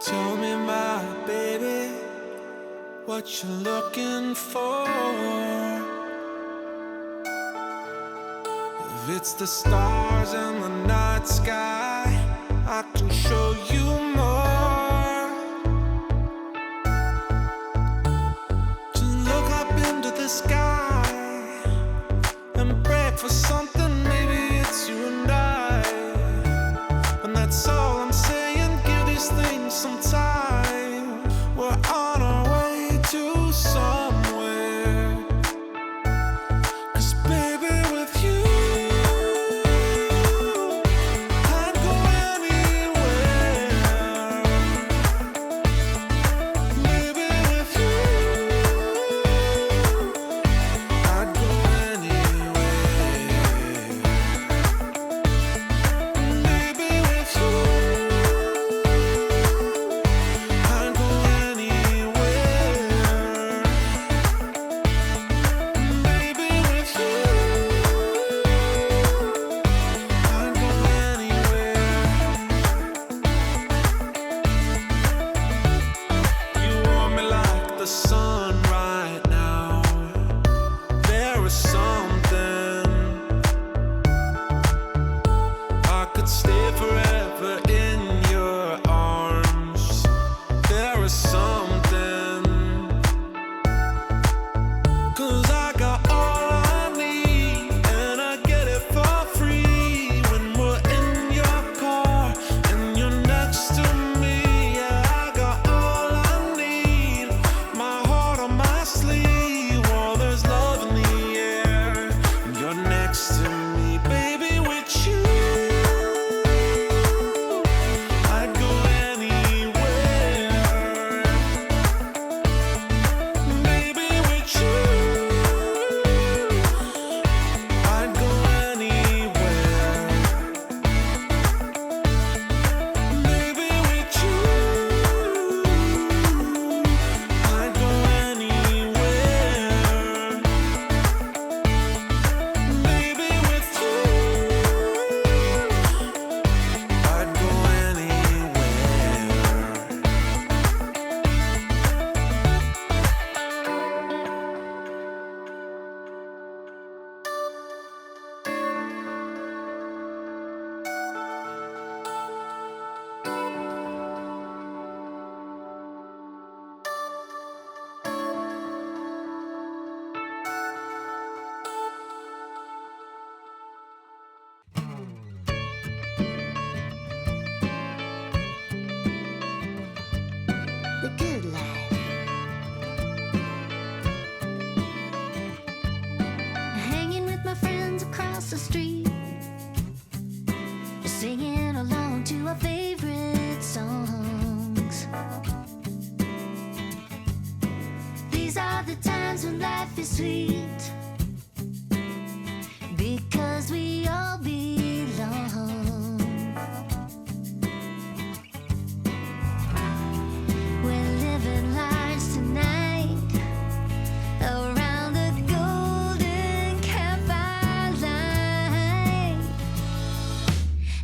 Tell me, my baby, what you're looking for. If it's the stars in the night sky, I can show you more. Just look up into the sky and pray for something. Maybe it's you and I, and that's all I'm saying. Give these things some time. We're on our way to somewhere. 'Cause baby, with you I'd go anywhere. Baby, with you I'd go anywhere. Baby, with you I'd go anywhere. Baby, with you I'd go anywhere. You warm me like the sun right now. There is something. I could stay forever in your arms. There is something. 'Cause I got all I need, and I get it for free when we're in your car and you're next to me. Yeah, I got all I need, my heart on my sleeve. Oh, there's love in the air, and you're next to me, baby. With you I'd go anywhere. Baby, with you I'd go anywhere. Baby, with you I'd go anywhere. Baby, with you I'd go The Good Life. Hanging with my friends across the street, singing along to our favorite songs. These are the times when life is sweet, because we all belong. We're living large tonight around the golden campfire light.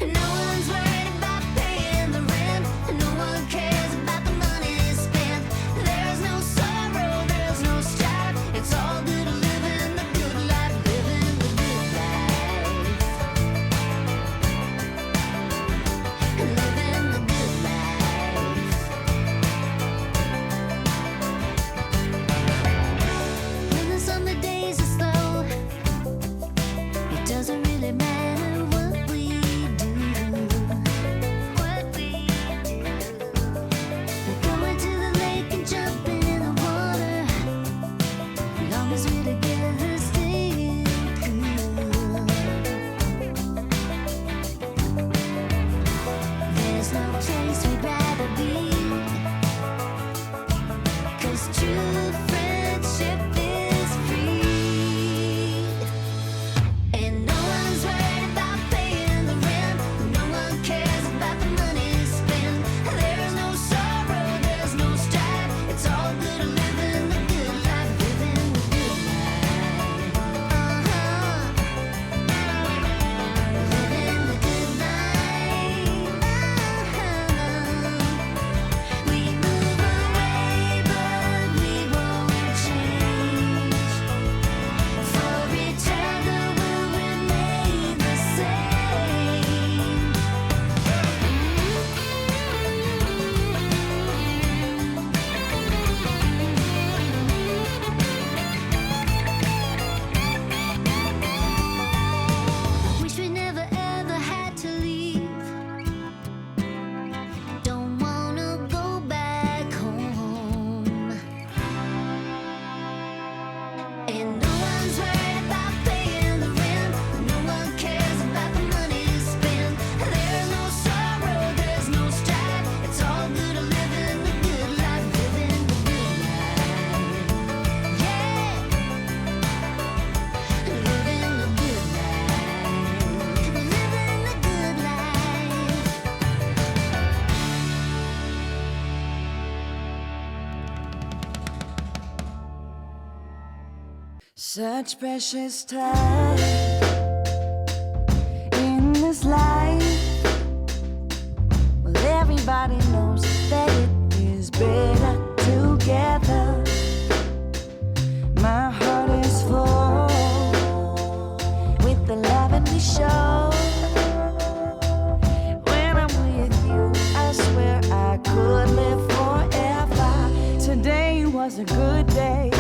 No one's worried about paying the rent, no one cares about the money spent. There's no sorrow, there's no strife. It's all good living the good life, living the good life. Living the good life. When the summer days are slow, it doesn't really matter what we do. We're going to the lake and jumping in the water, long as we're together, staying cool. There's no place we'd rather be, 'cause true friendship is free. And no one's worried about paying the rent, no one cares about the money spent. There's no sorrow, there's no strife. It's all good living the good life, living the good life. Living the good life. Such precious time in this life. Well, everybody knows that it is better together. My heart is full with the love and we show. When I'm with you, I swear I could live forever. Today was a good day.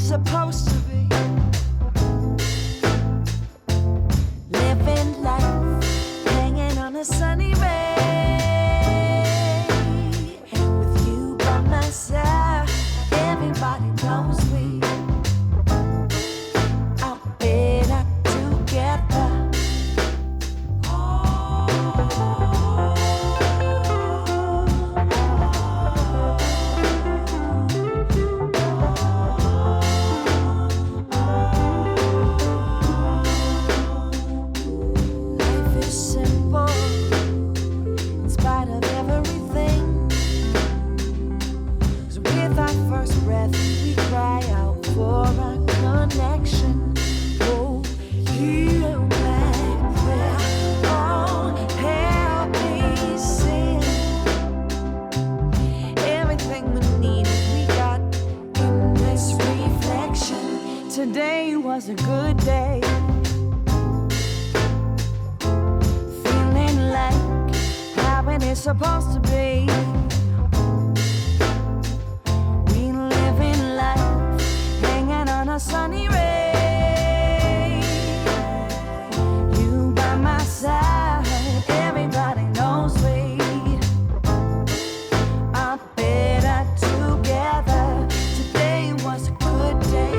Supposed to be living life, hanging on a sunny ray. With you by my side, everybody knows we are better together. Today was a good day. Feeling like how it is supposed to be. We living life, hanging on a sunny ray. You by my side, everybody knows we are better together. Today was a good day.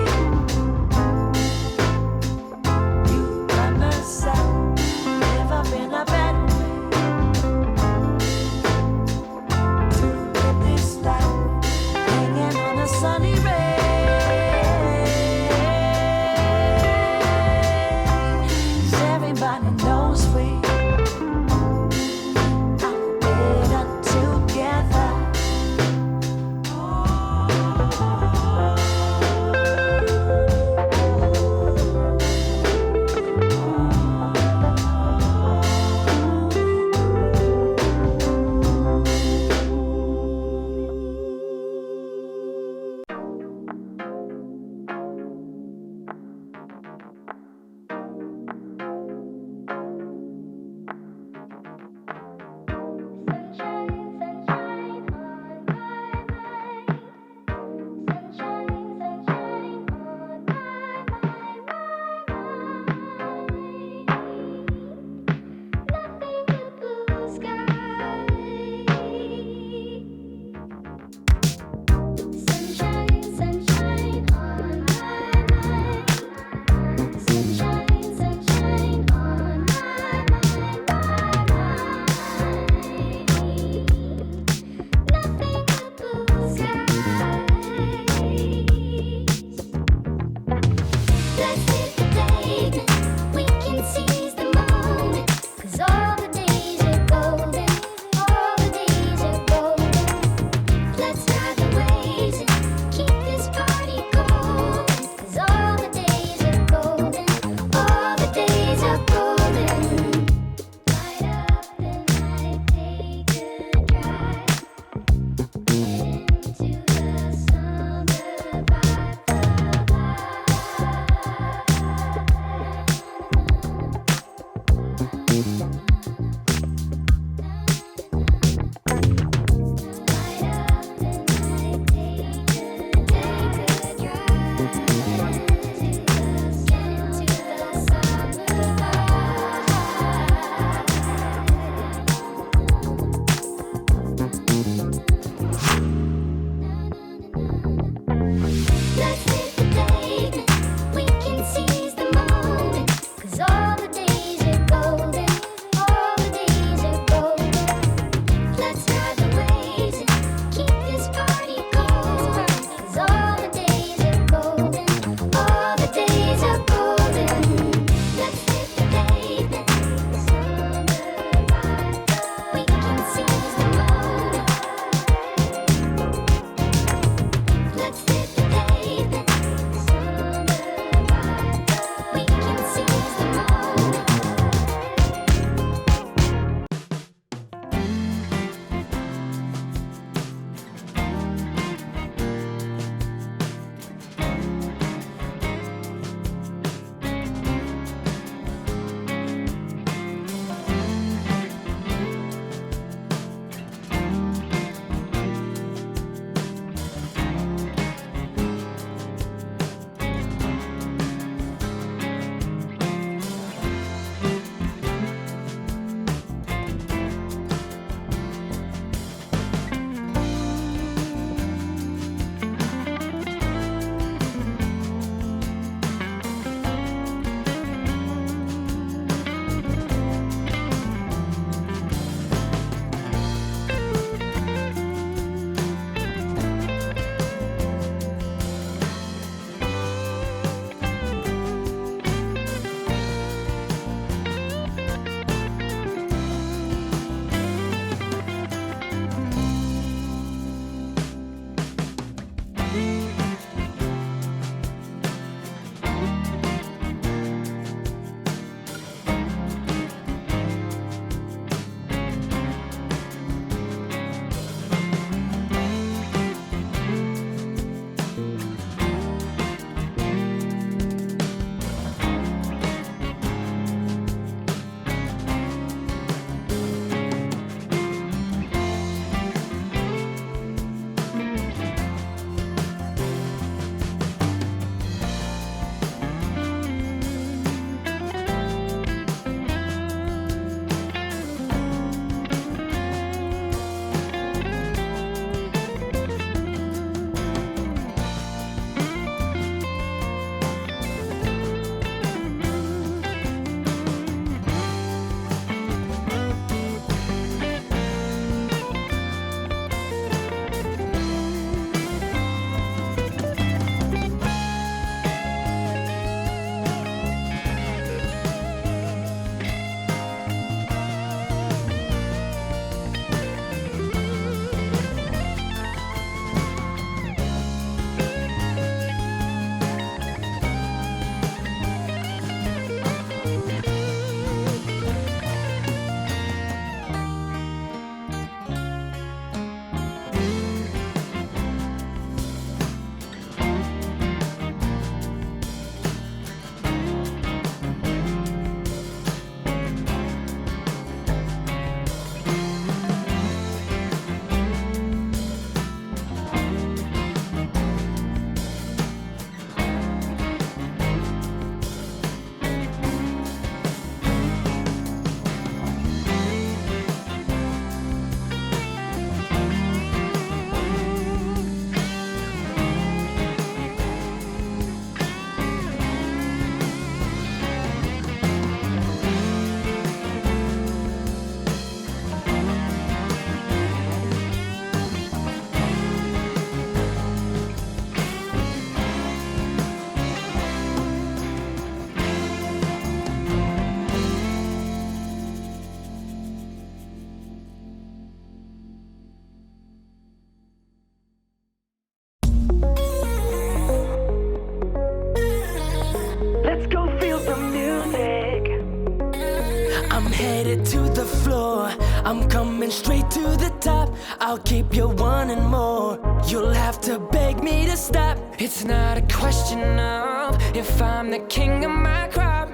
headed to the floor. I'm coming straight to the top. I'll keep you wanting more. You'll have to beg me to stop. It's not a question of if I'm the king of my crop,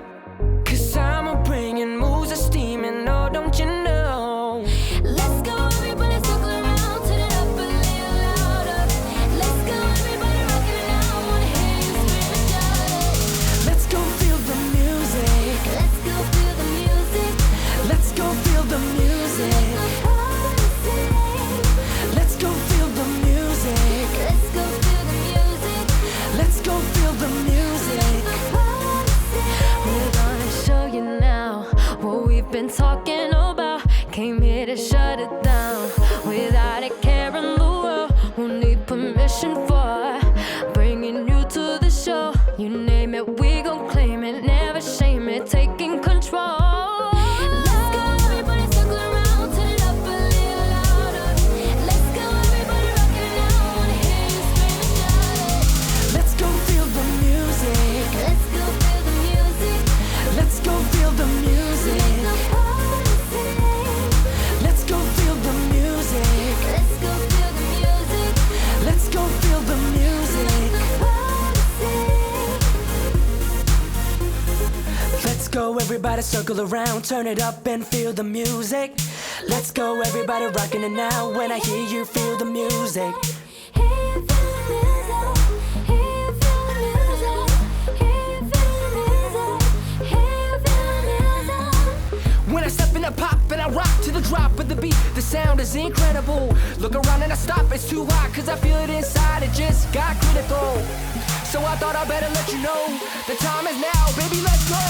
'cause I'm bringing moves of steam, and oh, don't you know? Let's go, everybody, circle around, turn it up a little louder. Let's go, everybody, rock it now. I wanna hear you scream and shout it. Let's go feel the music. Let's go feel the music. Let's go feel the music. Let's go feel the music. Let's go feel the music. Let's go feel the music. We're gonna show you now what we've been talking about. Came here to shut it down without a care in the world. Won't need permission for bringing you to the show. You name it, we gon' claim it, never shame it, taking control. Let's go, everybody, circle around, turn it up a little louder. Let's go, everybody, rock it now. I wanna hear you scream and shout it. Let's go feel the music. Let's go feel the music. Let's go feel the music. Let's go feel the music. Let's go feel the music. Let's go feel the music. Let's go, everybody, circle around, turn it up and feel the music. Let's go, everybody, rocking it now. When I hear you, feel the music. When I step in the pop and I rock to the drop of the beat, the sound is incredible. Look around and I stop, it's too hot, 'cause I feel it inside, it just got critical. So I thought I better let you know the time is now, baby, let's go.